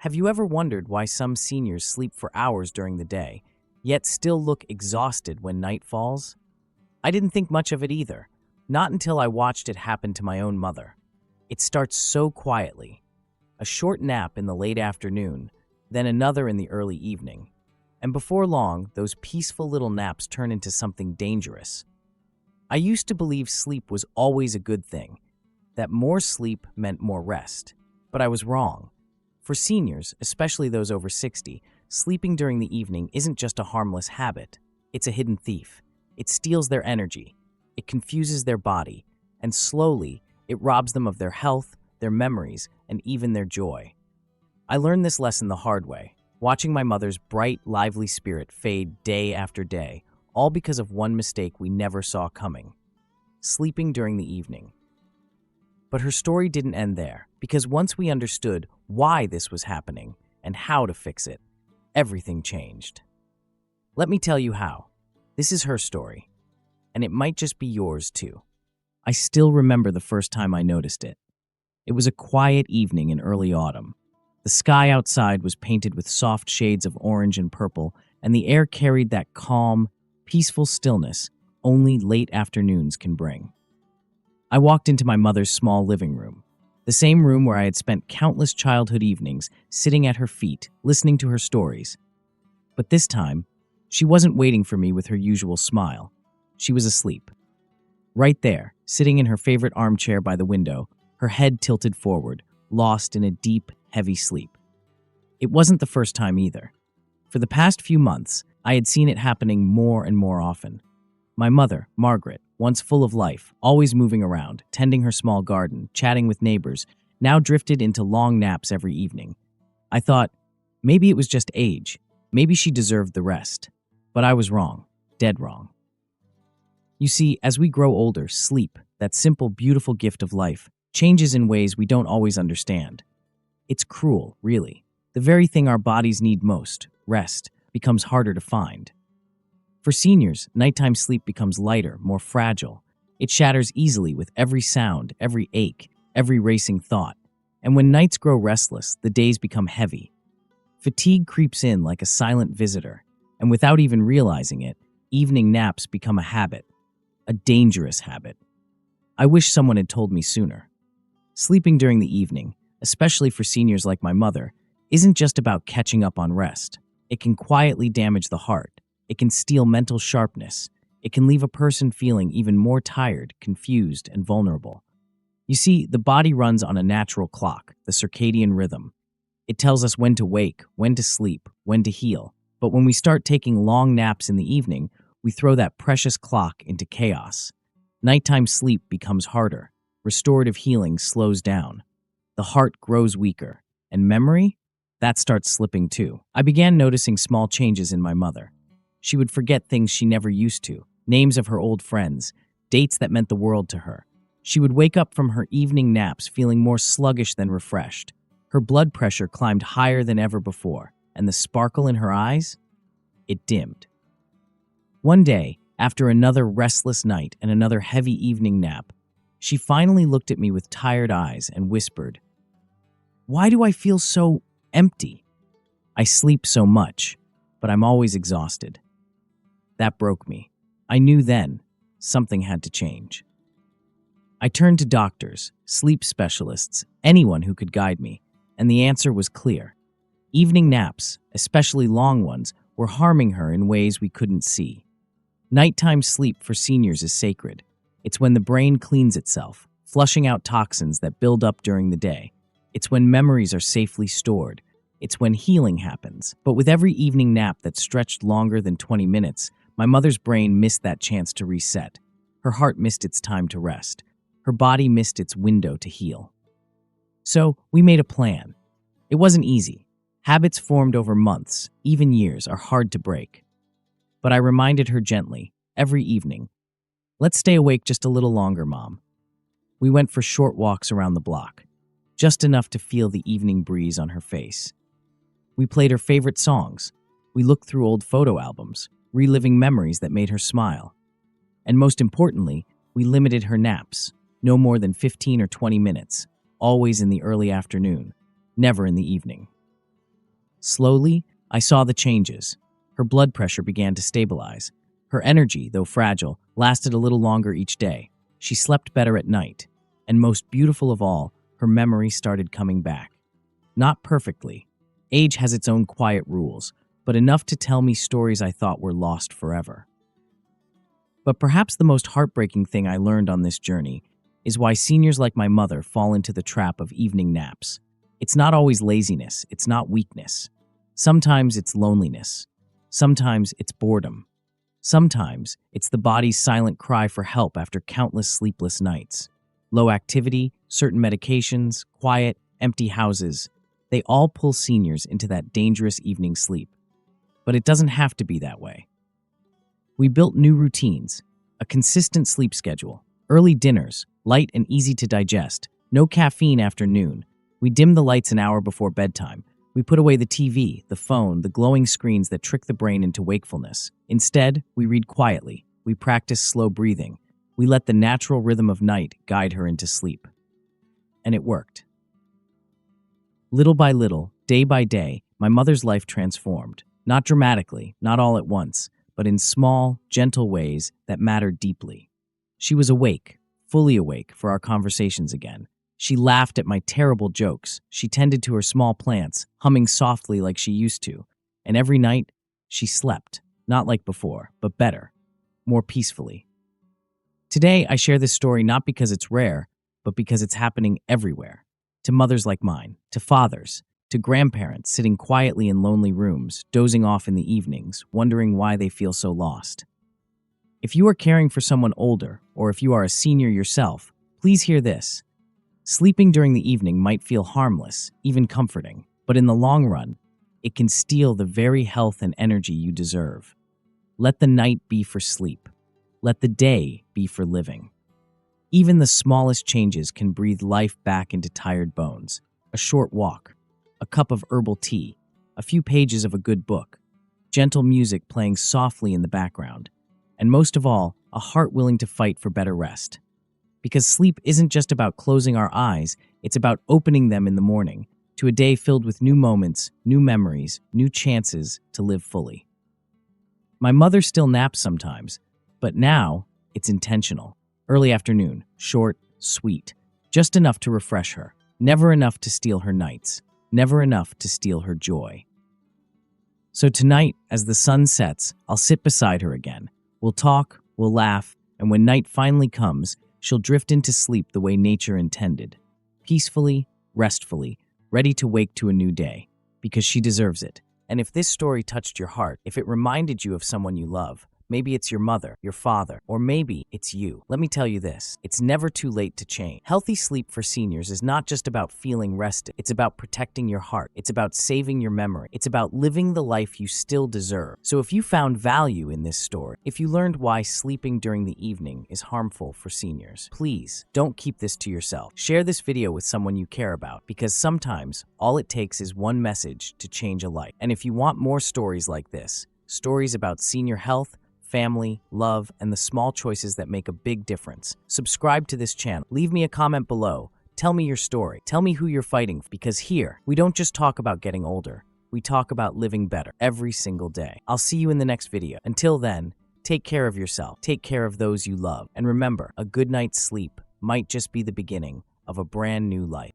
Have you ever wondered why some seniors sleep for hours during the day, yet still look exhausted when night falls? I didn't think much of it either, not until I watched it happen to my own mother. It starts so quietly. A short nap in the late afternoon, then another in the early evening. And before long, those peaceful little naps turn into something dangerous. I used to believe sleep was always a good thing, that more sleep meant more rest. But I was wrong. For seniors, especially those over 60, sleeping during the evening isn't just a harmless habit. It's a hidden thief. It steals their energy. It confuses their body. And slowly, it robs them of their health, their memories, and even their joy. I learned this lesson the hard way, watching my mother's bright, lively spirit fade day after day, all because of one mistake we never saw coming: sleeping during the evening. But her story didn't end there, because once we understood why this was happening and how to fix it, everything changed. Let me tell you how. This is her story, and it might just be yours too. I still remember the first time I noticed it. It was a quiet evening in early autumn. The sky outside was painted with soft shades of orange and purple, and the air carried that calm, peaceful stillness only late afternoons can bring. I walked into my mother's small living room, the same room where I had spent countless childhood evenings sitting at her feet, listening to her stories. But this time, she wasn't waiting for me with her usual smile. She was asleep. Right there, sitting in her favorite armchair by the window, her head tilted forward, lost in a deep, heavy sleep. It wasn't the first time either. For the past few months, I had seen it happening more and more often. My mother, Margaret, once full of life, always moving around, tending her small garden, chatting with neighbors, now drifted into long naps every evening. I thought, maybe it was just age. Maybe she deserved the rest. But I was wrong. Dead wrong. You see, as we grow older, sleep, that simple, beautiful gift of life, changes in ways we don't always understand. It's cruel, really. The very thing our bodies need most, rest, becomes harder to find. For seniors, nighttime sleep becomes lighter, more fragile. It shatters easily with every sound, every ache, every racing thought. And when nights grow restless, the days become heavy. Fatigue creeps in like a silent visitor, and without even realizing it, evening naps become a habit, a dangerous habit. I wish someone had told me sooner. Sleeping during the evening, especially for seniors like my mother, isn't just about catching up on rest. It can quietly damage the heart. It can steal mental sharpness. It can leave a person feeling even more tired, confused, and vulnerable. You see, the body runs on a natural clock, the circadian rhythm. It tells us when to wake, when to sleep, when to heal. But when we start taking long naps in the evening, we throw that precious clock into chaos. Nighttime sleep becomes harder. Restorative healing slows down. The heart grows weaker. And memory? That starts slipping too. I began noticing small changes in my mother. She would forget things she never used to, names of her old friends, dates that meant the world to her. She would wake up from her evening naps feeling more sluggish than refreshed. Her blood pressure climbed higher than ever before, and the sparkle in her eyes? It dimmed. One day, after another restless night and another heavy evening nap, she finally looked at me with tired eyes and whispered, "Why do I feel so empty? I sleep so much, but I'm always exhausted." That broke me. I knew then something had to change. I turned to doctors, sleep specialists, anyone who could guide me, and the answer was clear. Evening naps, especially long ones, were harming her in ways we couldn't see. Nighttime sleep for seniors is sacred. It's when the brain cleans itself, flushing out toxins that build up during the day. It's when memories are safely stored. It's when healing happens. But with every evening nap that stretched longer than 20 minutes, my mother's brain missed that chance to reset. Her heart missed its time to rest. Her body missed its window to heal. So we made a plan. It wasn't easy. Habits formed over months, even years, are hard to break. But I reminded her gently, every evening, "Let's stay awake just a little longer, Mom." We went for short walks around the block, just enough to feel the evening breeze on her face. We played her favorite songs. We looked through old photo albums, reliving memories that made her smile. And most importantly, we limited her naps, no more than 15 or 20 minutes, always in the early afternoon, never in the evening. Slowly, I saw the changes. Her blood pressure began to stabilize. Her energy, though fragile, lasted a little longer each day. She slept better at night. And most beautiful of all, her memory started coming back. Not perfectly. Age has its own quiet rules, but enough to tell me stories I thought were lost forever. But perhaps the most heartbreaking thing I learned on this journey is why seniors like my mother fall into the trap of evening naps. It's not always laziness, it's not weakness. Sometimes it's loneliness. Sometimes it's boredom. Sometimes it's the body's silent cry for help after countless sleepless nights. Low activity, certain medications, quiet, empty houses, they all pull seniors into that dangerous evening sleep. But it doesn't have to be that way. We built new routines, a consistent sleep schedule, early dinners, light and easy to digest, no caffeine after noon. We dimmed the lights an hour before bedtime. We put away the TV, the phone, the glowing screens that trick the brain into wakefulness. Instead, we read quietly. We practice slow breathing. We let the natural rhythm of night guide her into sleep. And it worked. Little by little, day by day, my mother's life transformed. Not dramatically, not all at once, but in small, gentle ways that mattered deeply. She was awake, fully awake for our conversations again. She laughed at my terrible jokes. She tended to her small plants, humming softly like she used to. And every night, she slept, not like before, but better, more peacefully. Today, I share this story not because it's rare, but because it's happening everywhere. To mothers like mine, to fathers, to grandparents sitting quietly in lonely rooms, dozing off in the evenings, wondering why they feel so lost. If you are caring for someone older, or if you are a senior yourself, please hear this. Sleeping during the evening might feel harmless, even comforting, but in the long run, it can steal the very health and energy you deserve. Let the night be for sleep. Let the day be for living. Even the smallest changes can breathe life back into tired bones. A short walk, a cup of herbal tea, a few pages of a good book, gentle music playing softly in the background, and most of all, a heart willing to fight for better rest. Because sleep isn't just about closing our eyes, it's about opening them in the morning to a day filled with new moments, new memories, new chances to live fully. My mother still naps sometimes, but now it's intentional. Early afternoon, short, sweet, just enough to refresh her, never enough to steal her nights, never enough to steal her joy. So tonight, as the sun sets, I'll sit beside her again. We'll talk, we'll laugh, and when night finally comes, she'll drift into sleep the way nature intended, peacefully, restfully, ready to wake to a new day, because she deserves it. And if this story touched your heart, if it reminded you of someone you love, maybe it's your mother, your father, or maybe it's you. Let me tell you this, it's never too late to change. Healthy sleep for seniors is not just about feeling rested. It's about protecting your heart. It's about saving your memory. It's about living the life you still deserve. So if you found value in this story, if you learned why sleeping during the evening is harmful for seniors, please don't keep this to yourself. Share this video with someone you care about, because sometimes all it takes is one message to change a life. And if you want more stories like this, stories about senior health, family, love, and the small choices that make a big difference, subscribe to this channel. Leave me a comment below. Tell me your story. Tell me who you're fighting for, because here, we don't just talk about getting older. We talk about living better every single day. I'll see you in the next video. Until then, take care of yourself. Take care of those you love. And remember, a good night's sleep might just be the beginning of a brand new life.